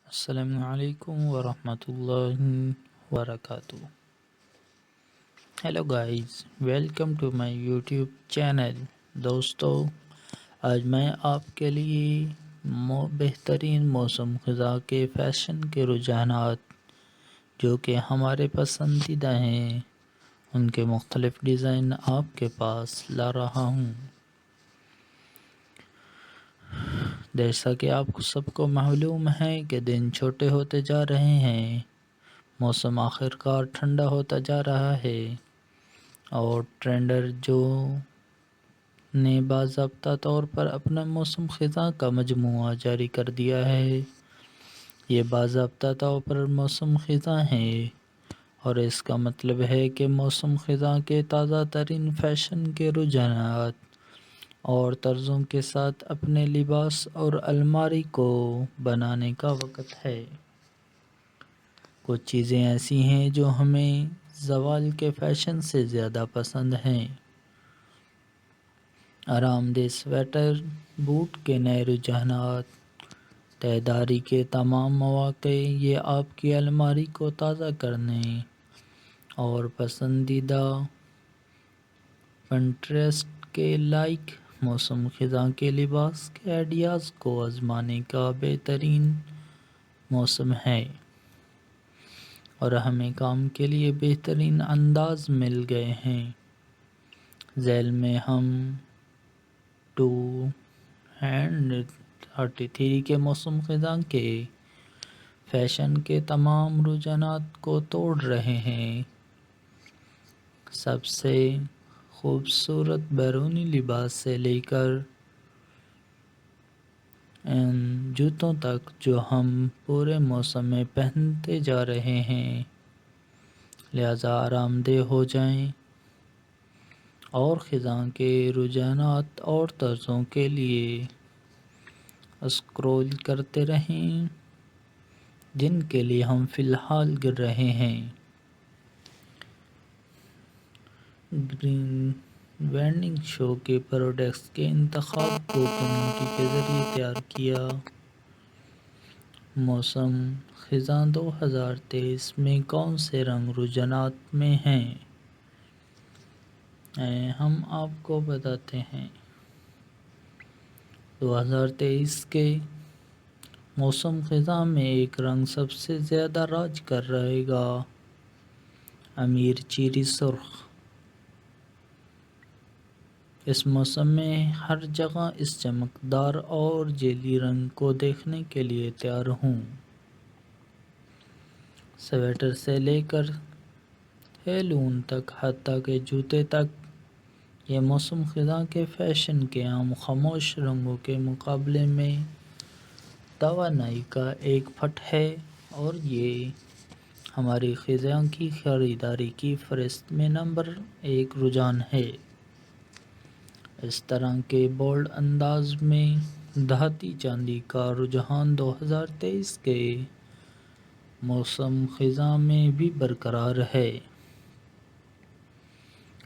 السلام علیکم ورحمۃ اللہ وبرکاتہ. Hello guys, welcome to my YouTube channel. دوستو، آج میں آپ کے لیے بہترین موسم خزاں کے فیشن کے رجحانات جو کہ ہمارے پسندیدہ ہیں ان کے مختلف ڈیزائن آپ کے پاس لا رہا ہوں. جیسا کہ آپ کو سب کو معلوم ہے کہ دن چھوٹے ہوتے جا رہے ہیں، موسم آخر کار ٹھنڈا ہوتا جا رہا ہے اور ٹرینڈر جو نے باضابطہ طور پر اپنا موسم خزاں کا مجموعہ جاری کر دیا ہے. یہ باضابطہ طور پر موسم خزاں ہے اور اس کا مطلب ہے کہ موسم خزاں کے تازہ ترین فیشن کے رجحانات اور طرزوں کے ساتھ اپنے لباس اور الماری کو بنانے کا وقت ہے. کچھ چیزیں ایسی ہیں جو ہمیں زوال کے فیشن سے زیادہ پسند ہیں. آرام دہ سویٹر، بوٹ کے نئے رجحانات، تہداری کے تمام مواقع، یہ آپ کی الماری کو تازہ کرنے اور پسندیدہ پنٹریسٹ کے لائق موسم خزاں کے لباس کے آئیڈیاز کو آزمانے کا بہترین موسم ہے. اور ہمیں کام کے لیے بہترین انداز مل گئے ہیں. ذیل میں ہم 2033 کے موسم خزاں کے فیشن کے تمام رجحانات کو توڑ رہے ہیں. سب سے خوبصورت بیرونی لباس سے لے کر ان جوتوں تک جو ہم پورے موسم میں پہنتے جا رہے ہیں. لہذا آرام دہ ہو جائیں اور خزاں کے رجحانات اور طرزوں کے لیے اسکرول کرتے رہیں جن کے لیے ہم فی الحال گر رہے ہیں. گرین وینڈنگ شو کے پروڈکٹس کے انتخاب کو کمیونٹی کے ذریعے تیار کیا. موسم خزاں 2023 میں کون سے رنگ رجحانات میں ہیں؟ ہم آپ کو بتاتے ہیں. 2023 کے موسم خزاں میں ایک رنگ سب سے زیادہ راج کر رہے گا: امیر چیری سرخ. اس موسم میں ہر جگہ اس چمکدار اور جیلی رنگ کو دیکھنے کے لیے تیار ہوں. سویٹر سے لے کر ہیلون تک، حتیٰ کہ جوتے تک، یہ موسم خزاں کے فیشن کے عام خاموش رنگوں کے مقابلے میں توانائی کا ایک پٹ ہے اور یہ ہماری خزاں کی خریداری کی فہرست میں نمبر 1 رجحان ہے. اس طرح کے بولڈ انداز میں دھاتی چاندی کا رجحان 2023 کے موسم خزاں میں بھی برقرار ہے.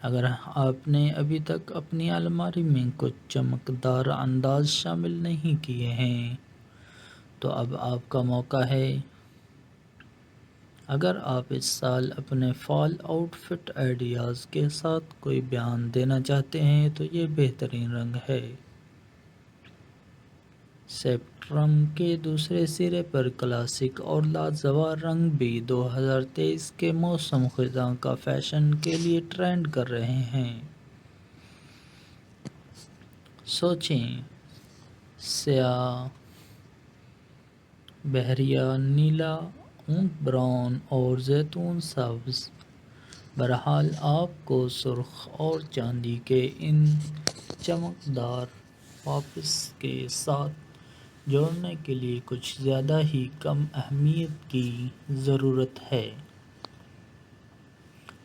اگر آپ نے ابھی تک اپنی الماری میں کچھ چمکدار انداز شامل نہیں کیے ہیں تو اب آپ کا موقع ہے. اگر آپ اس سال اپنے فال آؤٹ فٹ آئیڈیاز کے ساتھ کوئی بیان دینا چاہتے ہیں تو یہ بہترین رنگ ہے. اسپیکٹرم کے دوسرے سرے پر کلاسک اور لاجواب رنگ بھی 2023 کے موسم خزاں کا فیشن کے لیے ٹرینڈ کر رہے ہیں. سوچیں، سیاہ، بحریہ نیلا، اونٹ براؤن اور زیتون سبز. بہرحال آپ کو سرخ اور چاندی کے ان چمکدار پاپس کے ساتھ جوڑنے کے لیے کچھ زیادہ ہی کم اہمیت کی ضرورت ہے.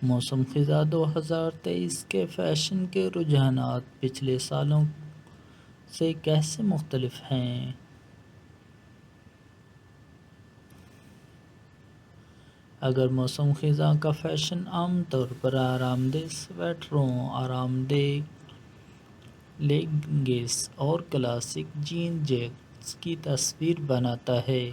موسم خزاں 2023 کے فیشن کے رجحانات پچھلے سالوں سے کیسے مختلف ہیں؟ اگر موسم خزاں کا فیشن عام طور پر آرام دہ سویٹروں، آرام دہ لیگنگس اور کلاسک جین جیکٹس کی تصویر بناتا ہے،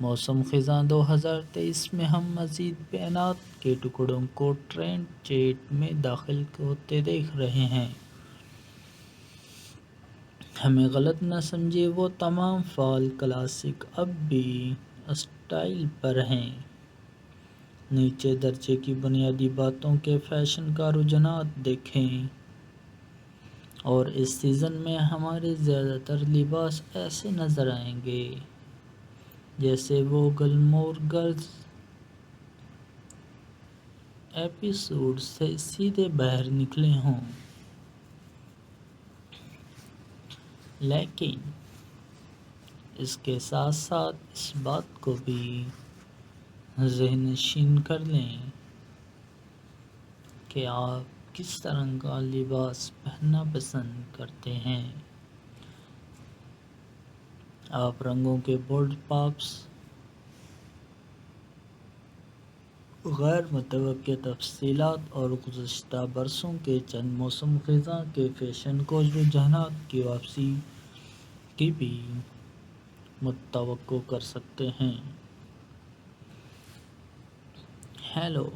موسم خزاں 2023 میں ہم مزید بیانات کے ٹکڑوں کو ٹرینڈ چیٹ میں داخل ہوتے دیکھ رہے ہیں۔ ہمیں غلط نہ سمجھے، وہ تمام فال کلاسک اب بھی اسٹائل پر ہیں۔ نیچے درجے کی بنیادی باتوں کے فیشن کا رجحانات دیکھیں، اور اس سیزن میں ہمارے زیادہ تر لباس ایسے نظر آئیں گے جیسے وہ گلمور گرلز ایپیسوڈ سے سیدھے باہر نکلے ہوں۔ لیکن اس کے ساتھ ساتھ اس بات کو بھی ذہن نشین کر لیں کہ آپ کس طرح کا لباس پہننا پسند کرتے ہیں۔ آپ رنگوں کے بولڈ پاپس، غیر متوقع تفصیلات اور گزشتہ برسوں کے چند موسم خزاں کے فیشن کو رجحانات کی واپسی کی بھی متوقع کر سکتے ہیں۔ ہیلو،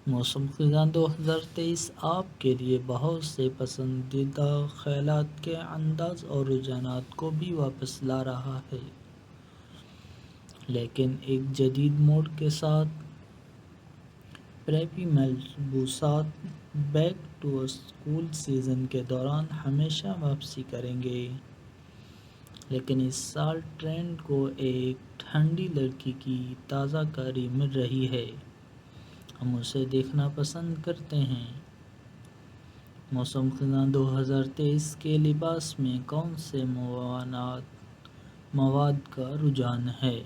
موسم خزاں 2023 آپ کے لیے بہت سے پسندیدہ خیالات کے انداز اور رجحانات کو بھی واپس لا رہا ہے، لیکن ایک جدید موڈ کے ساتھ۔ پریپی ملبوسات بیک ٹو اسکول سیزن کے دوران ہمیشہ واپسی کریں گے، لیکن اس سال ٹرینڈ کو ایک ٹھنڈی لڑکی کی تازہ کاری مل رہی ہے۔ ہم اسے دیکھنا پسند کرتے ہیں۔ موسم خزاں 2023 کے لباس میں کون سے مواد کا رجحان ہے؟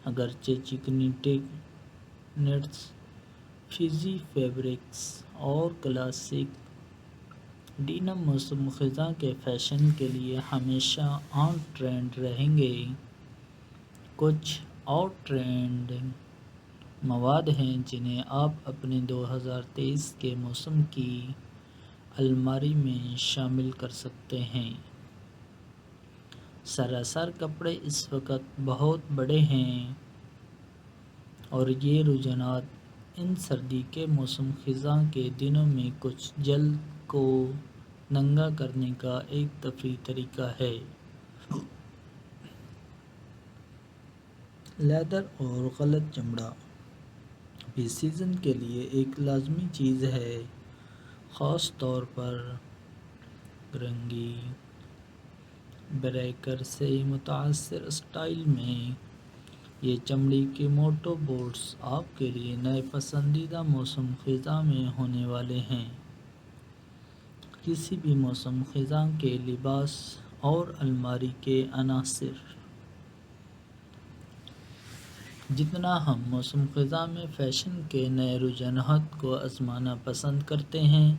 اگرچہ چکنی نیٹس، فزی فیبرکس اور کلاسک ڈینم موسم خزاں کے فیشن کے لیے ہمیشہ آن ٹرینڈ رہیں گے، کچھ آؤٹ ٹرینڈنگ مواد ہیں جنہیں آپ اپنے 2023 کے موسم کی الماری میں شامل کر سکتے ہیں۔ سراسر کپڑے اس وقت بہت بڑے ہیں، اور یہ رجحانات ان سردی کے موسم خزاں کے دنوں میں کچھ جلد کو ننگا کرنے کا ایک تفریحی طریقہ ہے۔ لیدر اور غلط چمڑا بھی سیزن کے لیے ایک لازمی چیز ہے، خاص طور پر رنگی بریکر سے متاثر اسٹائل میں۔ یہ چمڑی کے موٹو بوٹس آپ کے لیے نئے پسندیدہ موسم خزاں میں ہونے والے ہیں۔ کسی بھی موسم خزاں کے لباس اور الماری کے عناصر۔ جتنا ہم موسم خزاں میں فیشن کے نئے رجحانات کو آزمانا پسند کرتے ہیں،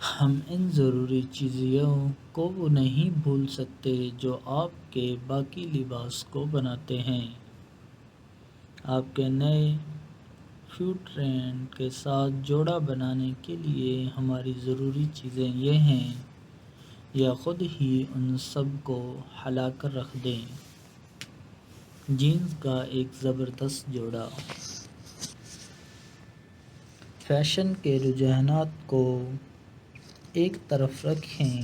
ہم ان ضروری چیزوں کو نہیں بھول سکتے جو آپ کے باقی لباس کو بناتے ہیں۔ آپ کے نئے فیوڈ ٹرینڈ کے ساتھ جوڑا بنانے کے لیے ہماری ضروری چیزیں یہ ہیں، یا خود ہی ان سب کو ہلا کر رکھ دیں۔ جینز کا ایک زبردست جوڑا۔ فیشن کے رجحانات کو ایک طرف رکھیں،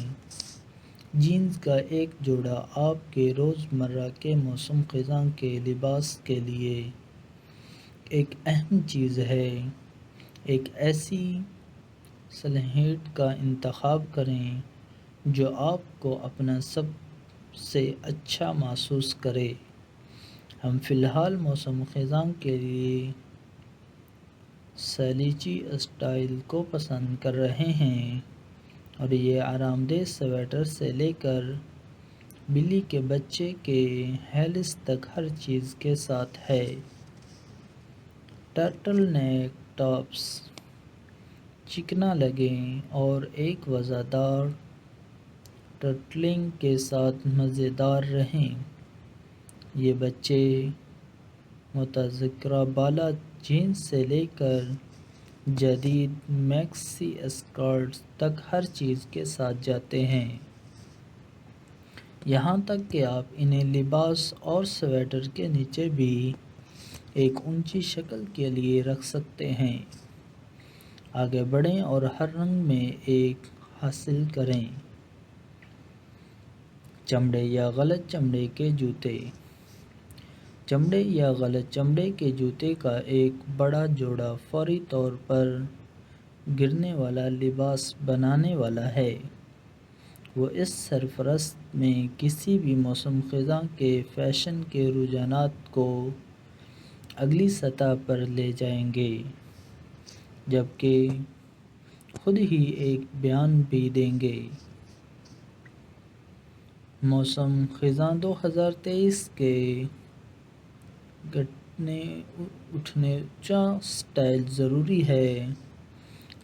جینز کا ایک جوڑا آپ کے روزمرہ کے موسم خزاں کے لباس کے لیے ایک اہم چیز ہے۔ ایک ایسی سلہیٹ کا انتخاب کریں جو آپ کو اپنا سب سے اچھا محسوس کرے۔ ہم فی الحال موسم خزاں کے لیے سلیچی اسٹائل کو پسند کر رہے ہیں، اور یہ آرام دہ سویٹر سے لے کر بلی کے بچے کے ہیلس تک ہر چیز کے ساتھ ہے۔ ٹرٹل نیک ٹاپس چکنا لگیں اور ایک وزردار ٹرٹلنگ کے ساتھ مزیدار رہیں۔ یہ بچے متذکرہ بالا جینز سے لے کر جدید میکسی اسکرٹس تک ہر چیز کے ساتھ جاتے ہیں۔ یہاں تک کہ آپ انہیں لباس اور سویٹر کے نیچے بھی ایک اونچی شکل کے لیے رکھ سکتے ہیں۔ آگے بڑھیں اور ہر رنگ میں ایک حاصل کریں۔ چمڑے یا غلط چمڑے کے جوتے۔ چمڑے یا غلط چمڑے کے جوتے کا ایک بڑا جوڑا فوری طور پر گرنے والا لباس بنانے والا ہے۔ وہ اس سرفرست میں کسی بھی موسم خزاں کے فیشن کے رجحانات کو اگلی سطح پر لے جائیں گے، جبکہ خود ہی ایک بیان بھی دیں گے۔ موسم خزاں 2023 کے گھٹنے اٹھنے اونچا سٹائل ضروری ہے،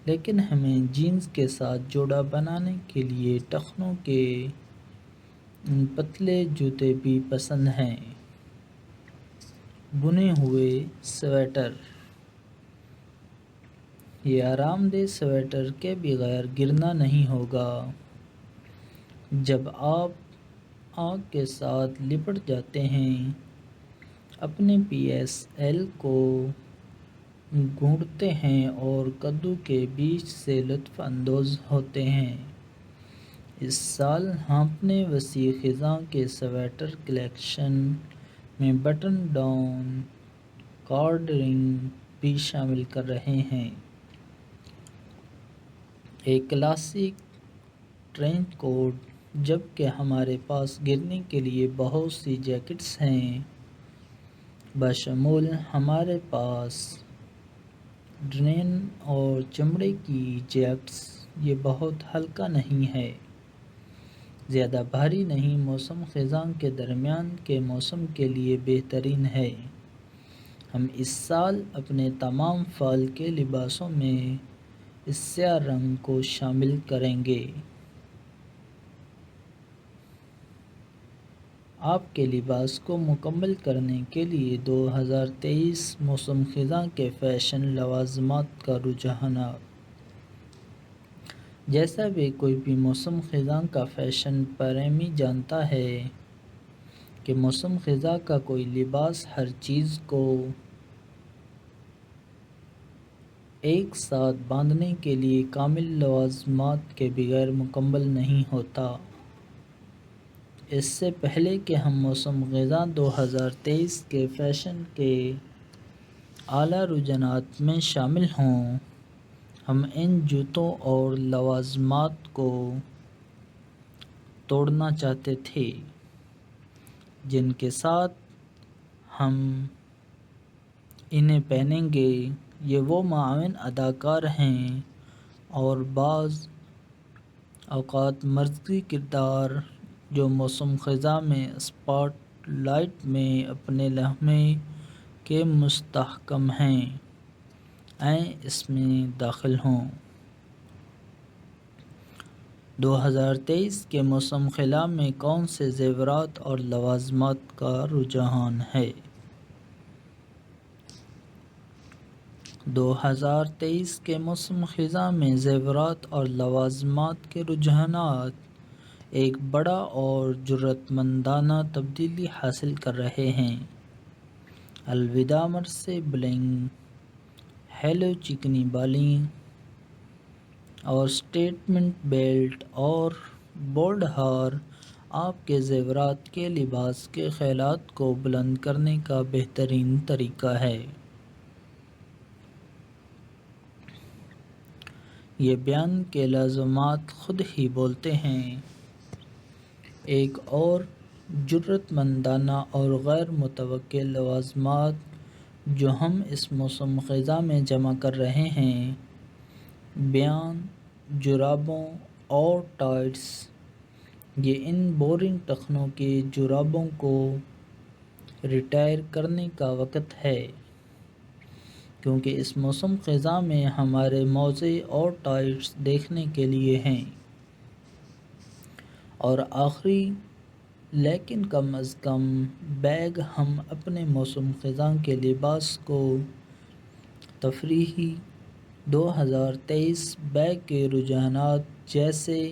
لیکن ہمیں جینز کے ساتھ جوڑا بنانے کے لیے ٹخنوں کے پتلے جوتے بھی پسند ہیں۔ بنے ہوئے سویٹر۔ یہ آرام دہ سویٹر کے بغیر گرنا نہیں ہوگا۔ جب آپ آگ کے ساتھ لپٹ جاتے ہیں، اپنے پی ایس ایل کو گھونٹتے ہیں اور کدو کے بیج سے لطف اندوز ہوتے ہیں۔ اس سال ہم اپنے وسیع خزاں کے سویٹر کلیکشن میں بٹن ڈاؤن کارڈرنگ بھی شامل کر رہے ہیں۔ ایک کلاسک ٹرینچ کوٹ، جبکہ ہمارے پاس گرنے کے لیے بہت سی جیکٹس ہیں، بشمول ہمارے پاس ڈنین اور چمڑے کی جیکٹس۔ یہ بہت ہلکا نہیں ہے، زیادہ بھاری نہیں، موسم خزاں کے درمیان کے موسم کے لیے بہترین ہے۔ ہم اس سال اپنے تمام فال کے لباسوں میں اس سیاہ رنگ کو شامل کریں گے۔ آپ کے لباس کو مکمل کرنے کے لیے 2023 موسم خزاں کے فیشن لوازمات کا رجحانات۔ جیسا بھی کوئی بھی موسم خزاں کا فیشن پریمی جانتا ہے کہ موسم خزاں کا کوئی لباس ہر چیز کو ایک ساتھ باندھنے کے لیے کامل لوازمات کے بغیر مکمل نہیں ہوتا۔ اس سے پہلے کہ ہم موسم خزاں 2023 کے فیشن کے اعلیٰ رجحانات میں شامل ہوں، ہم ان جوتوں اور لوازمات کو توڑنا چاہتے تھے جن کے ساتھ ہم انہیں پہنیں گے۔ یہ وہ معاون اداکار ہیں اور بعض اوقات مرکزی کردار جو موسم خزاں میں اسپاٹ لائٹ میں اپنے لمحے کے مستحکم ہیں، آئیں اس میں داخل ہوں۔ 2023 کے موسم خزاں میں کون سے زیورات اور لوازمات کا رجحان ہے؟ 2023 کے موسم خزاں میں زیورات اور لوازمات کے رجحانات ایک بڑا اور جرأت مندانہ تبدیلی حاصل کر رہے ہیں۔ الوداع مرثے بلنگ، ہیلو چکنی بالیں اور سٹیٹمنٹ بیلٹ اور بولڈ ہار آپ کے زیورات کے لباس کے خیالات کو بلند کرنے کا بہترین طریقہ ہے۔ یہ بیان کے لازمات خود ہی بولتے ہیں۔ ایک اور جرأت مندانہ اور غیر متوقع لوازمات جو ہم اس موسم خزاں میں جمع کر رہے ہیں، بیان جرابوں اور ٹائٹس۔ یہ ان بورنگ ٹخنوں کے جرابوں کو ریٹائر کرنے کا وقت ہے، کیونکہ اس موسم خزاں میں ہمارے موزے اور ٹائٹس دیکھنے کے لیے ہیں۔ اور آخری لیکن کم از کم بیگ، ہم اپنے موسم خزاں کے لباس کو تفریحی 2023 بیگ کے رجحانات جیسے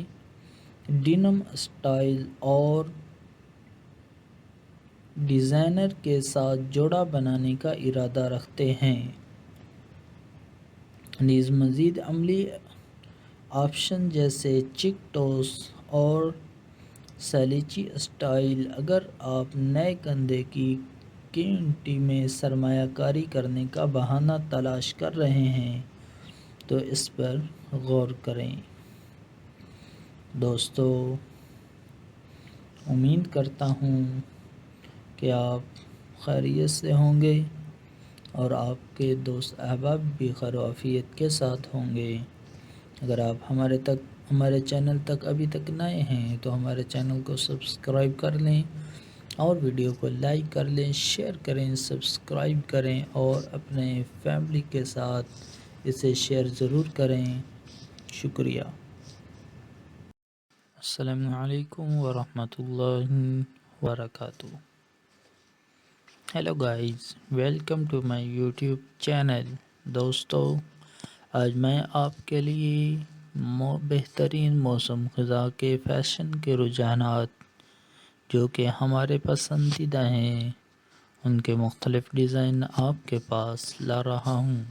ڈینم اسٹائل اور ڈیزائنر کے ساتھ جوڑا بنانے کا ارادہ رکھتے ہیں۔ نیز مزید عملی آپشن جیسے چیک ٹوس اور سلیچی اسٹائل۔ اگر آپ نئے کندھے کی کمیونٹی میں سرمایہ کاری کرنے کا بہانہ تلاش کر رہے ہیں تو اس پر غور کریں۔ دوستو، امید کرتا ہوں کہ آپ خیریت سے ہوں گے اور آپ کے دوست احباب بھی خیر و عافیت کے ساتھ ہوں گے۔ اگر آپ ہمارے چینل تک ابھی تک نئے ہیں تو ہمارے چینل کو سبسکرائب کر لیں اور ویڈیو کو لائک کر لیں، شیئر کریں، سبسکرائب کریں اور اپنے فیملی کے ساتھ اسے شیئر ضرور کریں۔ شکریہ۔ السلام علیکم ورحمۃ اللہ وبرکاتہ۔ Hello guys, welcome to my YouTube channel. دوستو، آج میں آپ کے لیے بہترین موسم خزاں کے فیشن کے رجحانات جو کہ ہمارے پسندیدہ ہیں ان کے مختلف ڈیزائن آپ کے پاس لا رہا ہوں۔